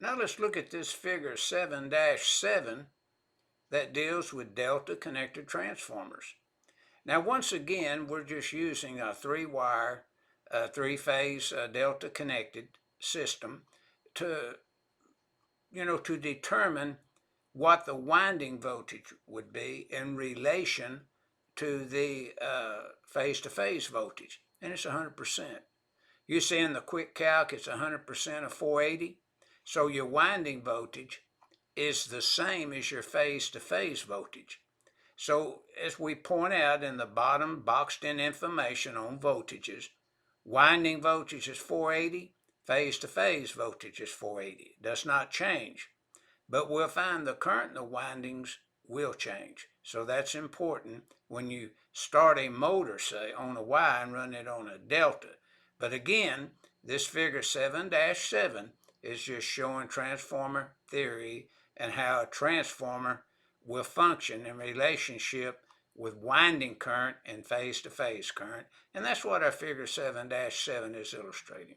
Now let's look at this figure 7-7 that deals with delta connected transformers. Now once again, we're just using a three-wire, three-phase delta connected system to, to determine what the winding voltage would be in relation to the phase-to-phase voltage, and it's 100%. You see in the quick calc, it's 100% of 480, so your winding voltage is the same as your phase-to-phase voltage. So as we point out in the bottom boxed in information on voltages, winding voltage is 480, phase-to-phase voltage is 480. It does not change. But we'll find the current in the windings will change. So that's important when you start a motor, say, on a Y and run it on a delta. But again, this figure 7-7 is just showing transformer theory and how a transformer will function in relationship with winding current and phase-to-phase current. And that's what our figure 7-7 is illustrating.